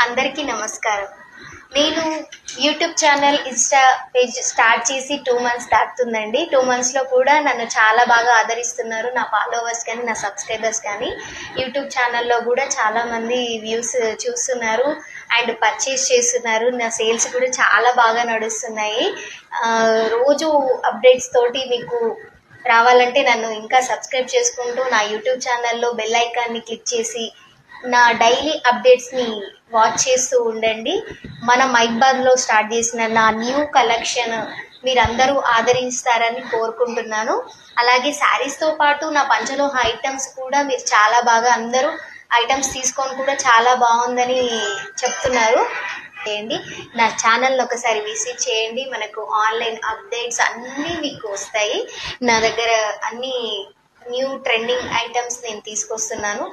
అందరికీ నమస్కారం. నేను YouTube channel, Insta page start చేసి 2 మంత్స్ దాటుతుందండి. 2 మంత్స్లో కూడా నన్ను చాలా బాగా ఆదరిస్తున్నారు నా ఫాలోవర్స్ కానీ, నా సబ్స్క్రైబర్స్ కానీ. యూట్యూబ్ ఛానల్లో కూడా చాలామంది వ్యూస్ చూస్తున్నారు అండ్ పర్చేస్ చేస్తున్నారు. నా సేల్స్ కూడా చాలా బాగా నడుస్తున్నాయి. రోజు అప్డేట్స్ తోటి మీకు రావాలంటే నన్ను ఇంకా సబ్స్క్రైబ్ చేసుకుంటూ నా యూట్యూబ్ ఛానల్లో బెల్ ఐకాన్ని క్లిక్ చేసి నా డైలీ అప్డేట్స్ని వాచ్ చేస్తూ ఉండండి. మన మైబాద్లో స్టార్ట్ చేసిన నా న్యూ కలెక్షన్ మీరందరూ ఆదరిస్తారని కోరుకుంటున్నాను. అలాగే శారీస్తో పాటు నా పంచలోహ ఐటమ్స్ కూడా మీరు చాలా బాగా అందరూ ఐటమ్స్ తీసుకొని కూడా చాలా బాగుందని చెప్తున్నారు. చేయండి, నా ఛానల్ని ఒకసారి విజిట్ చేయండి. మనకు ఆన్లైన్ అప్డేట్స్ అన్నీ మీకు వస్తాయి. నా దగ్గర అన్ని న్యూ ట్రెండింగ్ ఐటమ్స్ నేను తీసుకొస్తున్నాను.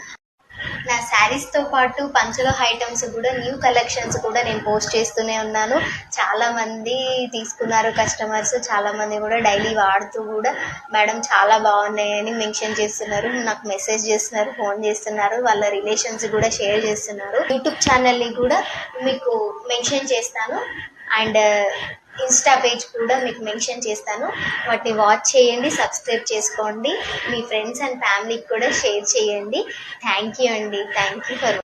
నా శారీస్తో పాటు పంచలోహ ఐటమ్స్ కూడా న్యూ కలెక్షన్స్ కూడా నేను పోస్ట్ చేస్తూనే ఉన్నాను. చాలామంది తీసుకున్నారు కస్టమర్స్. చాలామంది కూడా డైలీ వాడుతూ కూడా మేడం చాలా బాగున్నాయని మెన్షన్ చేస్తున్నారు. నాకు మెసేజ్ చేస్తున్నారు, ఫోన్ చేస్తున్నారు, వాళ్ళ రిలేషన్స్ కూడా షేర్ చేస్తున్నారు. యూట్యూబ్ ఛానల్ని కూడా మీకు మెన్షన్ చేస్తాను అండ్ ఇన్స్టా పేజ్ కూడా మీకు మెన్షన్ చేస్తాను. వాటిని వాచ్ చేయండి, సబ్స్క్రైబ్ చేసుకోండి, మీ ఫ్రెండ్స్ అండ్ ఫ్యామిలీకి కూడా షేర్ చేయండి. థ్యాంక్ యూ అండి. Thank you for